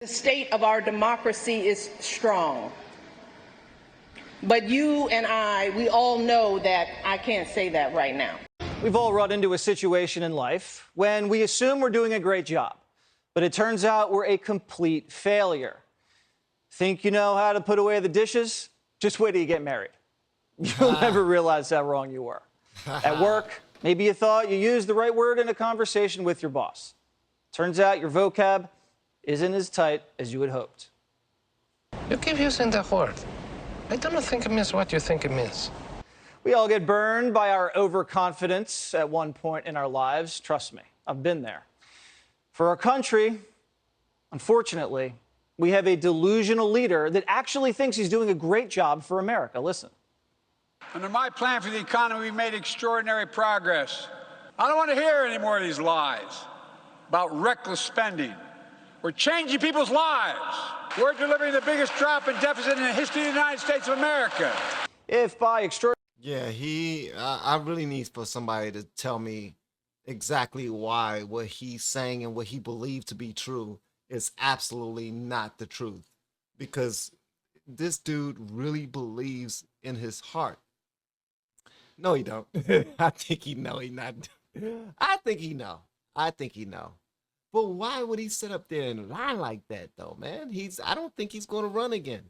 The state of our democracy is strong. But you and we all know that I can't say that right now. We've all run into a situation in life when we assume we're doing a great job, but it turns out we're a complete failure. Think you know how to put away the dishes? Just wait till you get married. You'll never realize how wrong you were. At work, maybe you thought you used the right word in a conversation with your boss. Turns out your vocab isn't as tight as you had hoped. You keep using that word. I don't think it means what you think it means. We all get burned by our overconfidence at one point in our lives. Trust me, I've been there. For our country, unfortunately, we have a delusional leader that actually thinks he's doing a great job for America. Listen. Under my plan for the economy, we've made extraordinary progress. I don't want to hear any more of these lies about reckless spending. We're changing people's lives. We're delivering the biggest drop in deficit in the history of the United States of America. If by extraordinary... Yeah, I really need for somebody to tell me exactly why what he's saying and what he believed to be true is absolutely not the truth. Because this dude really believes in his heart. No, he don't. I think he know he not. I think he know. I think he know. But why would he sit up there and lie like that, though, man? I don't think he's going to run again.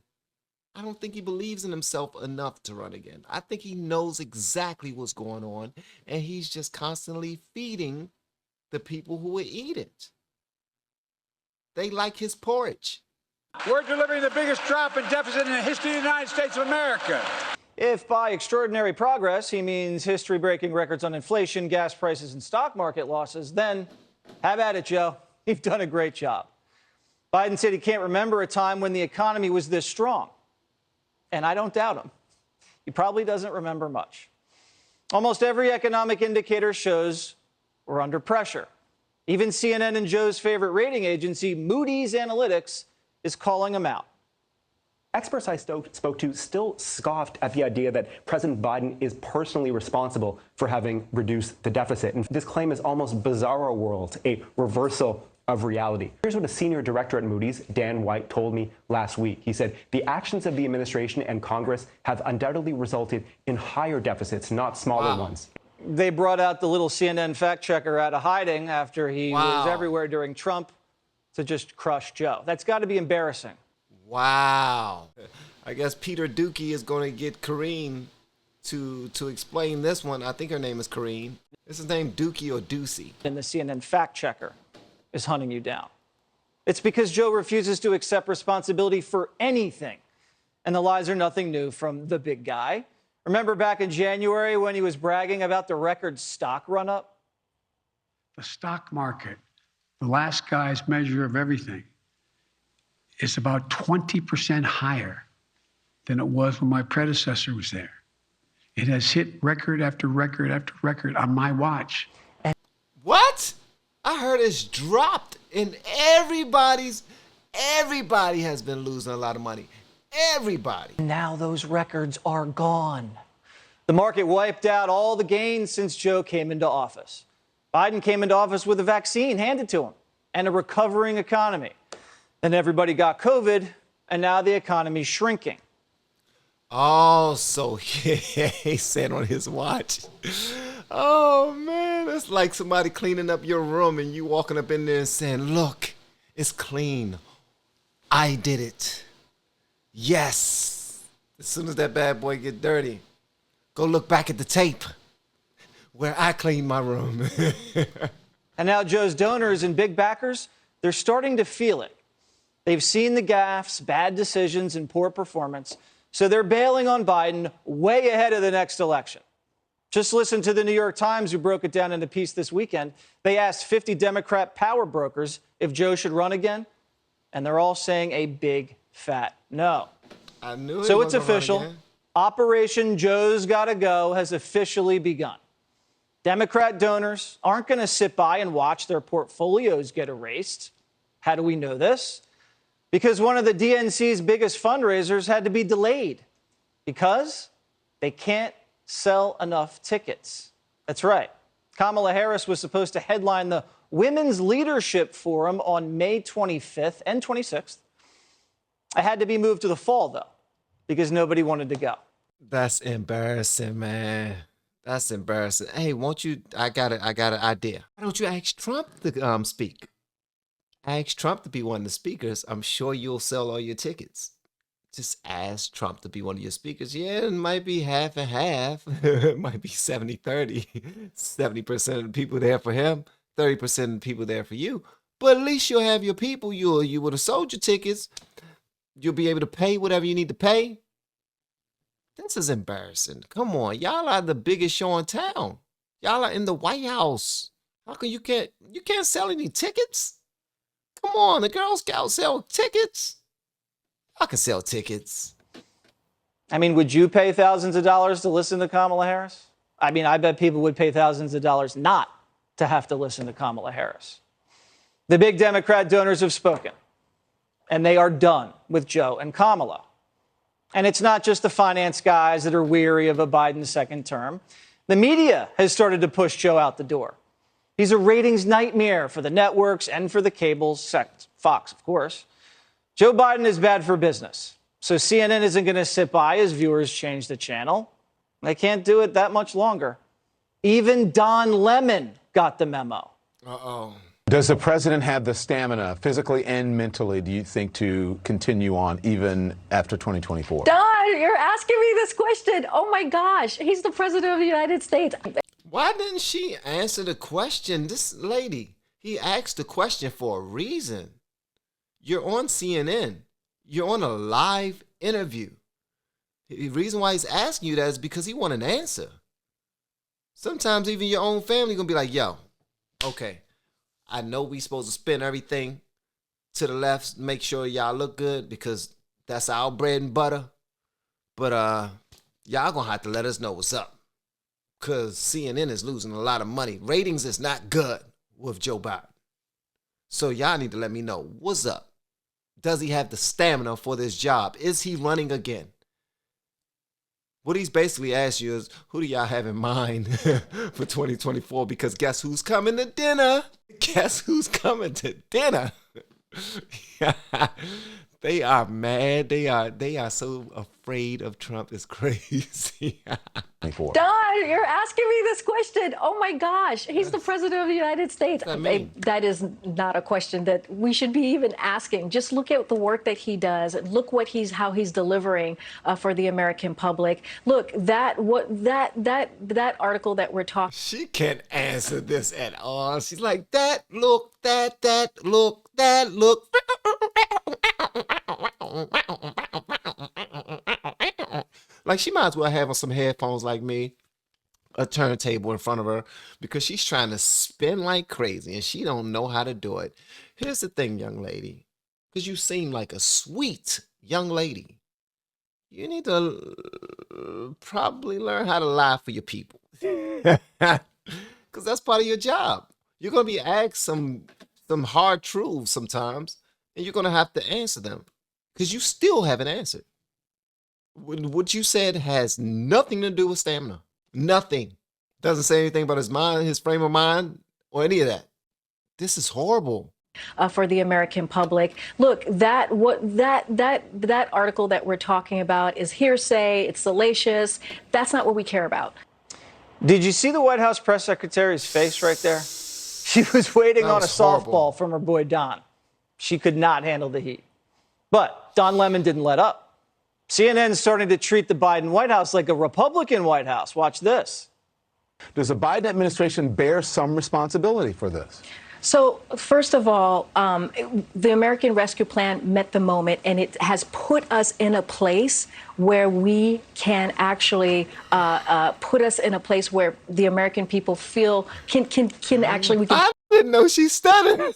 I don't think he believes in himself enough to run again. I think he knows exactly what's going on, and he's just constantly feeding the people who will eat it. They like his porridge. We're delivering the biggest drop in deficit in the history of the United States of America. If by extraordinary progress he means history-breaking records on inflation, gas prices, and stock market losses, then have at it, Joe. You've done a great job. Biden said he can't remember a time when the economy was this strong. And I don't doubt him. He probably doesn't remember much. Almost every economic indicator shows we're under pressure. Even CNN and Joe's favorite rating agency, Moody's Analytics, is calling him out. Experts I spoke to still scoffed at the idea that President Biden is personally responsible for having reduced the deficit. And this claim is almost bizarro world, a reversal of reality. Here's what a senior director at Moody's, Dan White, told me last week. He said, the actions of the administration and Congress have undoubtedly resulted in higher deficits, not smaller ones. They brought out the little CNN fact checker out of hiding after he was everywhere during Trump to just crush Joe. That's got to be embarrassing. Wow. I guess Peter Dookie is going to get Karine to explain this one. I think her name is Karine. Is his name Dookie or Doocy? And the CNN fact checker is hunting you down. It's because Joe refuses to accept responsibility for anything. And the lies are nothing new from the big guy. Remember back in January when he was bragging about the record stock run-up? The stock market, the last guy's measure of everything, is about 20% higher than it was when my predecessor was there. It has hit record after record after record on my watch. What? I heard it's dropped, and everybody has been losing a lot of money. Everybody. Now those records are gone. The market wiped out all the gains since Joe came into office. Biden came into office with a vaccine handed to him and a recovering economy. Then everybody got COVID, and now the economy's shrinking. Oh, so he said on his watch. Oh, man, it's like somebody cleaning up your room and you walking up in there and saying, look, it's clean. I did it. Yes. As soon as that bad boy get dirty, go look back at the tape where I cleaned my room. And now Joe's donors and big backers, they're starting to feel it. They've seen the gaffes, bad decisions, and poor performance, so they're bailing on Biden way ahead of the next election. Just listen to the New York Times, who broke it down in a piece this weekend. They asked 50 Democrat power brokers if Joe should run again, and they're all saying a big, fat no. I knew it. So it's official. Operation Joe's Gotta Go has officially begun. Democrat donors aren't going to sit by and watch their portfolios get erased. How do we know this? Because one of the DNC's biggest fundraisers had to be delayed because they can't sell enough tickets. That's right. Kamala Harris was supposed to headline the Women's Leadership Forum on May 25th and 26th. I had to be moved to the fall, though, because nobody wanted to go. That's embarrassing, man. That's embarrassing. Hey, won't you? I got an idea. Why don't you ask Trump to speak? Ask Trump to be one of the speakers. I'm sure you'll sell all your tickets. Just ask Trump to be one of your speakers. Yeah, it might be half and half. It might be 70-30. 70% of the people there for him, 30% of the people there for you. But at least you'll have your people. You would have sold your tickets. You'll be able to pay whatever you need to pay. This is embarrassing. Come on, y'all are the biggest show in town. Y'all are in the White House. How come you can't sell any tickets? Come on, the Girl Scouts sell tickets. I can sell tickets. I mean, would you pay thousands of dollars to listen to Kamala Harris? I mean, I bet people would pay thousands of dollars not to have to listen to Kamala Harris. The big Democrat donors have spoken, and they are done with Joe and Kamala. And it's not just the finance guys that are weary of a Biden second term. The media has started to push Joe out the door. He's a ratings nightmare for the networks and for the cables, Fox, of course. Joe Biden is bad for business. So CNN isn't going to sit by as viewers change the channel. They can't do it that much longer. Even Don Lemon got the memo. Uh-oh. Does the president have the stamina, physically and mentally, do you think, to continue on even after 2024? Don, you're asking me this question. Oh, my gosh. He's the president of the United States. Why didn't she answer the question? This lady, he asked the question for a reason. You're on CNN. You're on a live interview. The reason why he's asking you that is because he wants an answer. Sometimes even your own family gonna be like, yo, okay, I know we supposed to spin everything to the left, make sure y'all look good because that's our bread and butter. But y'all gonna have to let us know what's up. Because CNN is losing a lot of money. Ratings is not good with Joe Biden. So y'all need to let me know what's up. Does he have the stamina for this job? Is he running again? What he's basically asked you is, who do y'all have in mind for 2024? Because guess who's coming to dinner? Guess who's coming to dinner? They are mad. They are so afraid of Trump. It's crazy. Don, you're asking me this question. Oh, my gosh. He's the president of the United States. That is not a question that we should be even asking. Just look at the work that he does. Look how he's delivering for the American public. Look, that article that we're talking. She can't answer this at all. She's like, that look, that look, that look. Like, she might as well have on some headphones like me, a turntable in front of her, because she's trying to spin like crazy and she don't know how to do it. Here's the thing, young lady, because you seem like a sweet young lady. You need to probably learn how to lie for your people, because that's part of your job. You're going to be asked some hard truths sometimes, and you're going to have to answer them because you still haven't answered. What you said has nothing to do with stamina. Nothing. Doesn't say anything about his mind, his frame of mind, or any of that. This is horrible. For the American public. Look, that article that we're talking about is hearsay. It's salacious. That's not what we care about. Did you see the White House press secretary's face right there? She was waiting on a softball from her boy Don. She could not handle the heat. But Don Lemon didn't let up. CNN's starting to treat the Biden White House like a Republican White House. Watch this. Does the Biden administration bear some responsibility for this? So, first of all, the American Rescue Plan met the moment, and it has put us in a place where we can actually put us in a place where the American people feel can actually. I didn't know she studied.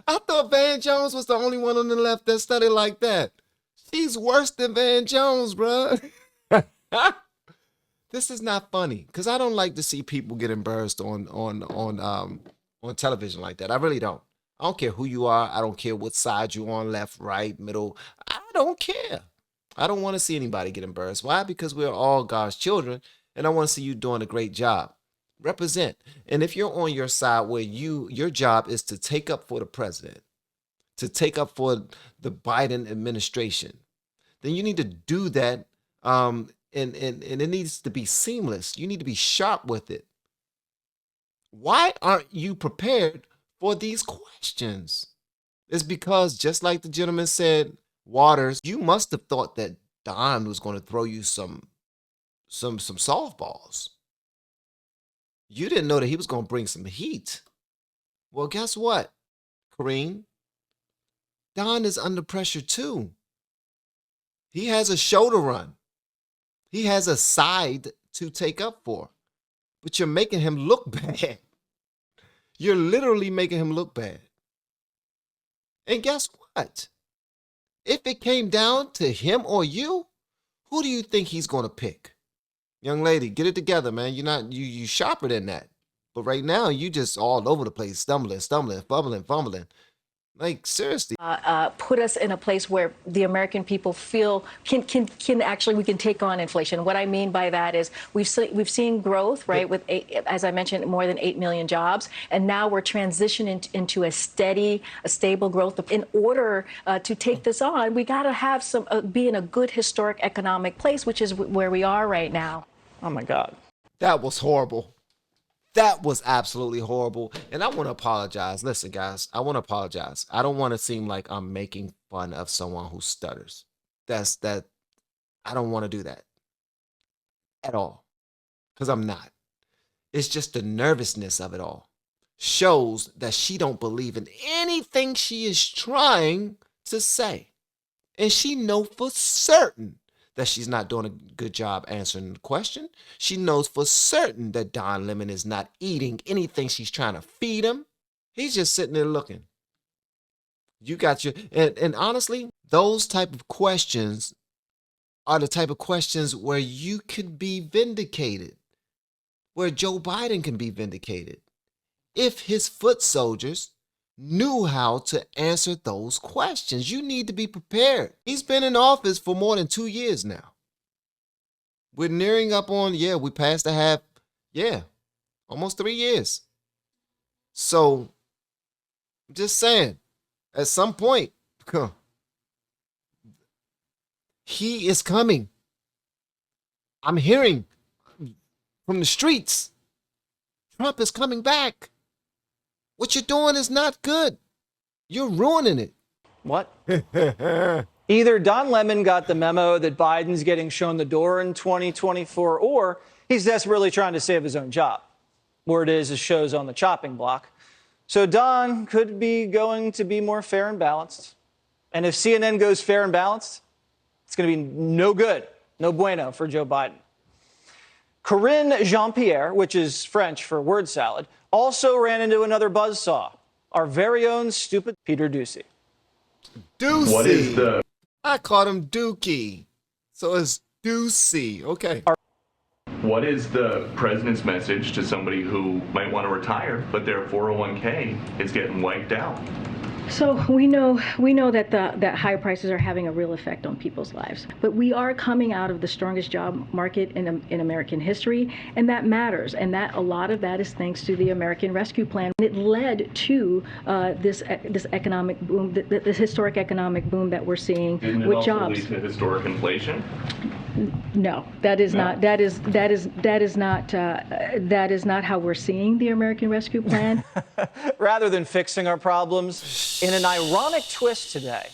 I thought Van Jones was the only one on the left that studied like that. She's worse than Van Jones, bro. This is not funny because I don't like to see people get embarrassed on television like that. I really don't. I don't care who you are. I don't care what side you're on, left, right, middle. I don't care. I don't want to see anybody get embarrassed. Why? Because we're all God's children, and I want to see you doing a great job. Represent. And if you're on your side where your job is to take up for the president, to take up for the Biden administration, then you need to do that. And it needs to be seamless. You need to be sharp with it. Why aren't you prepared for these questions? It's because, just like the gentleman said, Waters, you must have thought that Don was going to throw you some softballs. You didn't know that he was going to bring some heat. Well, guess what, Kareem? Don is under pressure too. He has a show to run. He has a side to take up for. But you're making him look bad. You're literally making him look bad. And guess what? If it came down to him or you, who do you think he's going to pick? Young lady, get it together, man. You sharper than that. But right now, you just all over the place, stumbling, fumbling. Like, seriously. Put us in a place where the American people feel can actually, we can take on inflation. What I mean by that is we've seen growth, right, with, as I mentioned, more than 8 million jobs. And now we're transitioning into a stable growth. In order to take this on, we got to have be in a good historic economic place, which is where we are right now. Oh, my God. That was horrible. That was absolutely horrible. And I want to apologize. Listen, guys, I want to apologize. I don't want to seem like I'm making fun of someone who stutters. I don't want to do that at all, because I'm not. It's just the nervousness of it all shows that she don't believe in anything she is trying to say. And she knows for certain that she's not doing a good job answering the question. She knows for certain that Don Lemon is not eating anything she's trying to feed him. He's just sitting there looking. You got your, and honestly, those type of questions are the type of questions where you can be vindicated, where Joe Biden can be vindicated, if his foot soldiers knew how to answer those questions. You need to be prepared. He's been in office for more than 2 years now. We're nearing up on, we passed the half, almost 3 years. So, I'm just saying, at some point, he is coming. I'm hearing from the streets, Trump is coming back. What you're doing is not good. You're ruining it. What? Either Don Lemon got the memo that Biden's getting shown the door in 2024, or he's desperately trying to save his own job. Word is his show's on the chopping block. So Don could be going to be more fair and balanced. And if CNN goes fair and balanced, it's going to be no good, no bueno for Joe Biden. Corinne Jean-Pierre, which is French for word salad, also ran into another buzzsaw, our very own stupid Peter Doocy. Doocy. What is the... I called him Dookie, so it's Doocy. Okay. What is the president's message to somebody who might want to retire, but their 401k is getting wiped out? So we know that that high prices are having a real effect on people's lives. But we are coming out of the strongest job market in American history, and that matters. And that a lot of that is thanks to the American Rescue Plan. It led to this economic boom, this historic economic boom that we're seeing with jobs. Didn't it also lead to historic inflation? No, that is not. That is not how we're seeing the American Rescue Plan. Rather than fixing our problems, in an ironic twist today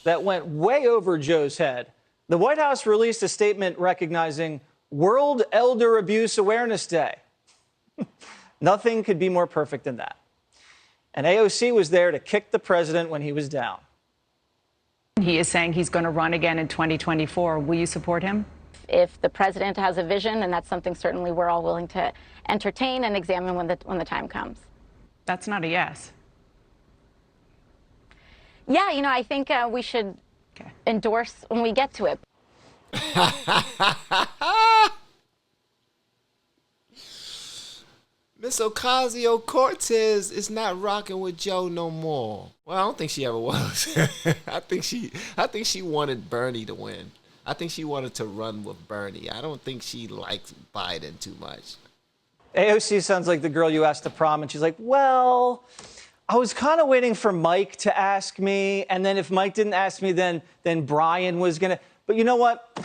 that went way over Joe's head, the White House released a statement recognizing World Elder Abuse Awareness Day. Nothing could be more perfect than that. And AOC was there to kick the president when he was down. He is saying he's going to run again in 2024. Will you support him? If the president has a vision, and that's something certainly we're all willing to entertain and examine when the time comes. That's not a yes. Yeah, I think we should endorse when we get to it. Miss Ocasio-Cortez is not rocking with Joe no more. Well, I don't think she ever was. I think she wanted Bernie to win. I think she wanted to run with Bernie. I don't think she likes Biden too much. AOC sounds like the girl you asked to prom, and she's like, well, I was kind of waiting for Mike to ask me, and then if Mike didn't ask me, then Brian was going to. But you know what?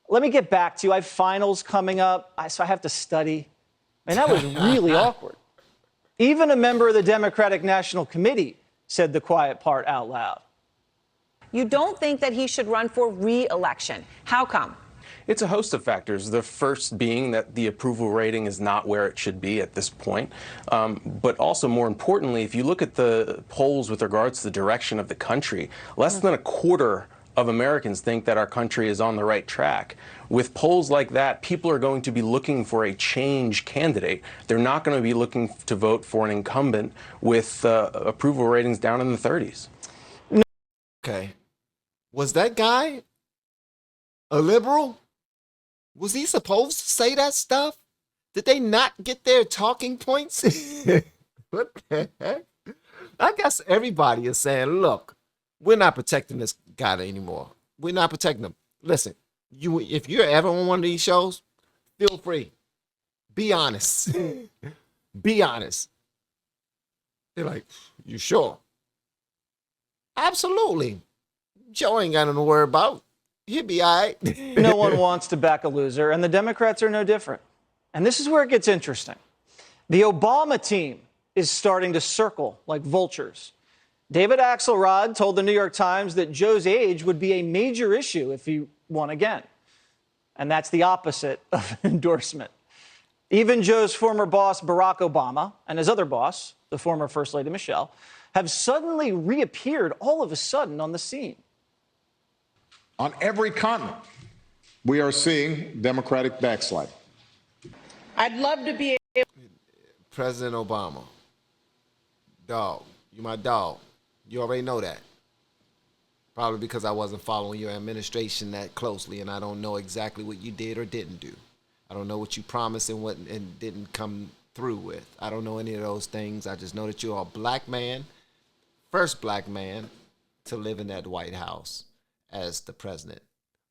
Let me get back to you. I have finals coming up, so I have to study. And that was really awkward. Even a member of the Democratic National Committee said the quiet part out loud. You don't think that he should run for re-election. How come? It's a host of factors. The first being that the approval rating is not where it should be at this point. But also, more importantly, if you look at the polls with regards to the direction of the country, less than a quarter of Americans think that our country is on the right track. With polls like that, people are going to be looking for a change candidate. They're not going to be looking to vote for an incumbent with approval ratings down in the 30s. Okay. Was that guy a liberal? Was he supposed to say that stuff? Did they not get their talking points? What the heck? I guess everybody is saying, look, we're not protecting this guy anymore. We're not protecting him. Listen, if you're ever on one of these shows, feel free. Be honest. Be honest. They're like, you sure? Absolutely. Joe ain't got nothing to worry about. He'll be all right. No one wants to back a loser, and the Democrats are no different. And this is where it gets interesting. The Obama team is starting to circle like vultures. David Axelrod told the New York Times that Joe's age would be a major issue if he won again. And that's the opposite of endorsement. Even Joe's former boss, Barack Obama, and his other boss, the former First Lady Michelle, have suddenly reappeared all of a sudden on the scene. On every continent, we are seeing Democratic backslide. I'd love to be able. President Obama. Dog. You my dog. You already know that. Probably because I wasn't following your administration that closely, and I don't know exactly what you did or didn't do. I don't know what you promised and what and didn't come through with. I don't know any of those things. I just know that you're a black man, first black man to live in that White House as the president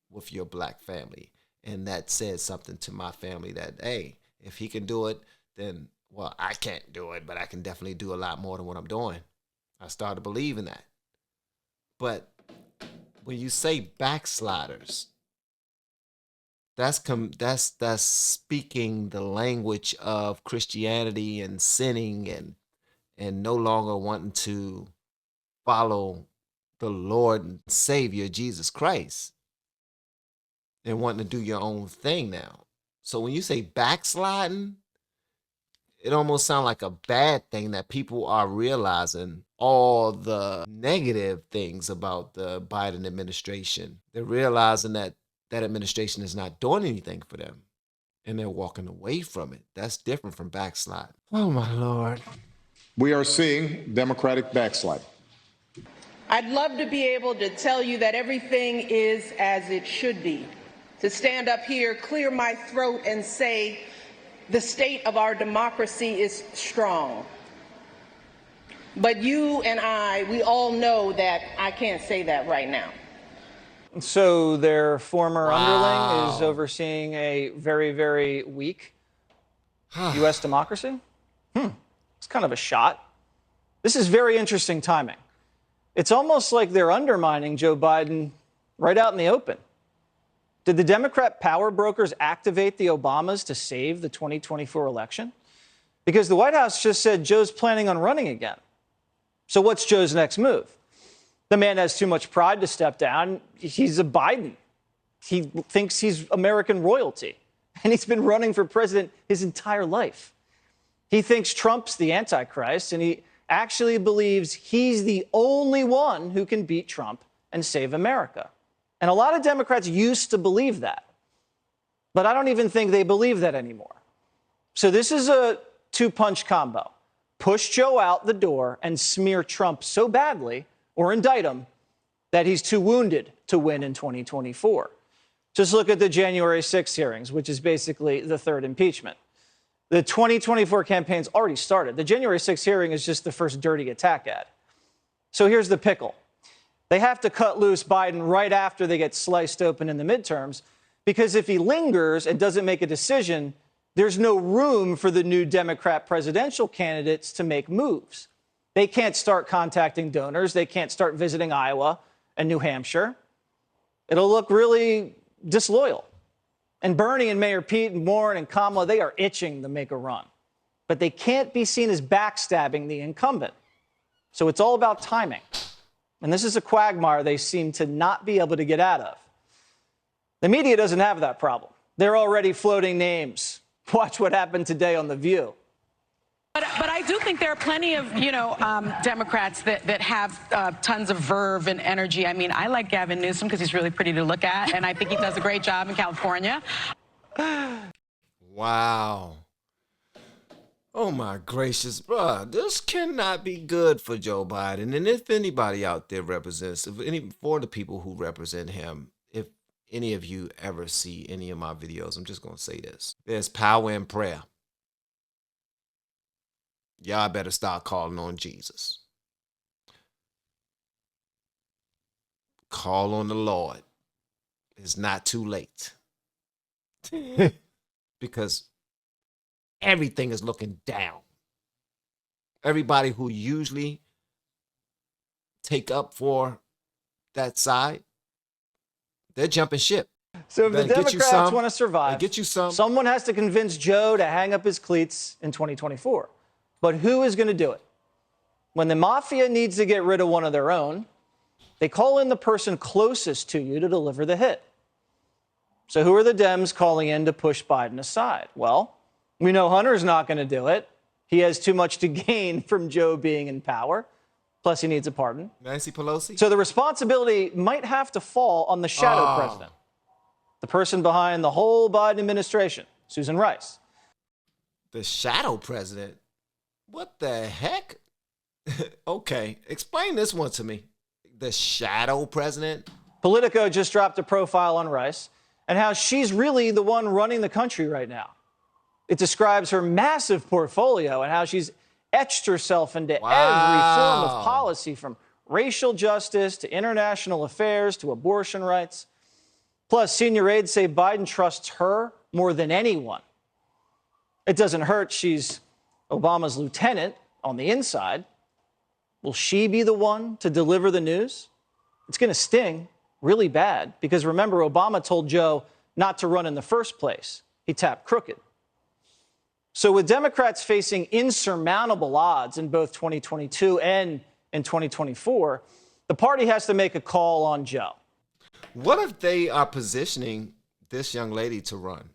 with your black family. And that says something to my family that, hey, if he can do it, then, well, I can't do it, but I can definitely do a lot more than what I'm doing. I started believing that. But when you say backsliders, that's speaking the language of Christianity and sinning and no longer wanting to follow the Lord and Savior Jesus Christ and wanting to do your own thing now. So when you say backsliding, it almost sounds like a bad thing that people are realizing all the negative things about the Biden administration. They're realizing that that administration is not doing anything for them, and they're walking away from it. That's different from backslide. Oh, my Lord. We are seeing Democratic backslide. I'd love to be able to tell you that everything is as it should be. To stand up here, clear my throat, and say the state of our democracy is strong. But you and I, we all know that I can't say that right now. So their former underling is overseeing a very, very weak U.S. democracy? It's kind of a shot. This is very interesting timing. It's almost like they're undermining Joe Biden right out in the open. Did the Democrat power brokers activate the Obamas to save the 2024 election? Because the White House just said Joe's planning on running again. So what's Joe's next move? The man has too much pride to step down. He's a Biden. He thinks he's American royalty. And he's been running for president his entire life. He thinks Trump's the Antichrist, and he actually believes he's the only one who can beat Trump and save America. And a lot of Democrats used to believe that. But I don't even think they believe that anymore. So this is a two-punch combo. Push Joe out the door and smear Trump so badly, or indict him, that he's too wounded to win in 2024. Just look at the January 6th hearings, which is basically the third impeachment. The 2024 campaign's already started. The January 6th hearing is just the first dirty attack ad. So here's the pickle. They have to cut loose Biden right after they get sliced open in the midterms, because if he lingers and doesn't make a decision, there's no room for the new Democrat presidential candidates to make moves. They can't start contacting donors. They can't start visiting Iowa and New Hampshire. It'll look really disloyal. And Bernie and Mayor Pete and Warren and Kamala, they are itching to make a run. But they can't be seen as backstabbing the incumbent. So it's all about timing. And this is a quagmire they seem to not be able to get out of. The media doesn't have that problem. They're already floating names. Watch what happened today on The View. But I do think there are plenty of, Democrats that have tons of verve and energy. I mean, I like Gavin Newsom because he's really pretty to look at, and I think he does a great job in California. Wow. Oh, my gracious, bruh. This cannot be good for Joe Biden. And if anybody out there represents, for the people who represent him, if any of you ever see any of my videos, I'm just going to say this. There's power in prayer. Y'all better start calling on Jesus. Call on the Lord. It's not too late. Because everything is looking down. Everybody who usually take up for that side, they're jumping ship. So if the Democrats want to survive, get you some. Someone has to convince Joe to hang up his cleats in 2024. But who is going to do it? When the mafia needs to get rid of one of their own, they call in the person closest to you to deliver the hit. So who are the Dems calling in to push Biden aside? Well, we know Hunter's not going to do it. He has too much to gain from Joe being in power. Plus, he needs a pardon. Nancy Pelosi? So the responsibility might have to fall on the shadow president, the person behind the whole Biden administration, Susan Rice. The shadow president? What the heck? Okay, explain this one to me. The shadow president? Politico just dropped a profile on Rice and how she's really the one running the country right now. It describes her massive portfolio and how she's etched herself into every form of policy, from racial justice to international affairs to abortion rights. Plus, senior aides say Biden trusts her more than anyone. It doesn't hurt she's Obama's lieutenant on the inside. Will she be the one to deliver the news? It's going to sting really bad because, remember, Obama told Joe not to run in the first place. He tapped crooked. So with Democrats facing insurmountable odds in both 2022 and in 2024, the party has to make a call on Joe. What if they are positioning this young lady to run?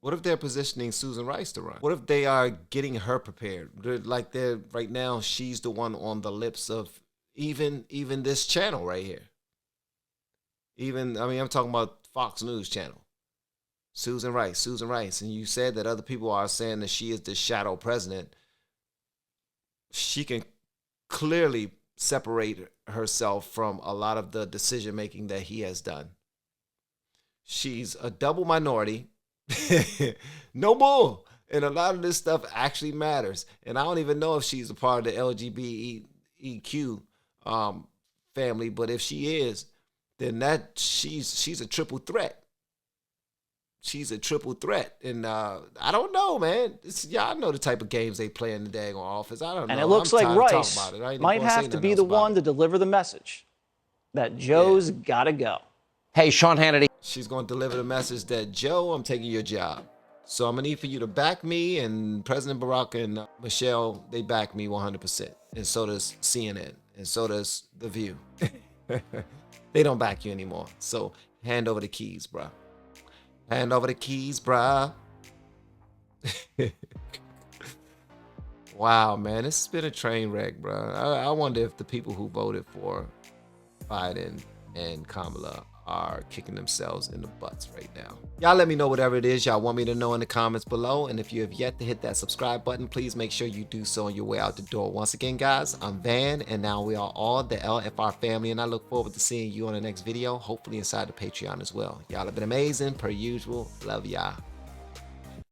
What if they're positioning Susan Rice to run? What if they are getting her prepared? They're right now, she's the one on the lips of even this channel right here. I'm talking about Fox News channel. Susan Rice. And you said that other people are saying that she is the shadow president. She can clearly separate herself from a lot of the decision making that he has done. She's a double minority. No bull. And a lot of this stuff actually matters. And I don't even know if she's a part of the LGBTQ family, but if she is, then she's a triple threat. She's a triple threat. And I don't know, man. Y'all know the type of games they play in the daggone office. I don't know. And it looks like Rice might have to be the one to deliver the message that Joe's got to go. Hey, Sean Hannity. She's going to deliver the message that, Joe, I'm taking your job. So I'm going to need for you to back me. And President Barack and Michelle, they back me 100%. And so does CNN. And so does The View. They don't back you anymore. So hand over the keys, bro. Hand over the keys, bruh. Wow, man. This has been a train wreck, bruh. I wonder if the people who voted for Biden and Kamala are kicking themselves in the butts right now. Y'all let me know whatever it is y'all want me to know in the comments below. And if you have yet to hit that subscribe button, please make sure you do so on your way out the door. Once again, guys, I'm Van, and now we are all the LFR family, and I look forward to seeing you on the next video, hopefully inside the Patreon as well. Y'all have been amazing, per usual. Love y'all.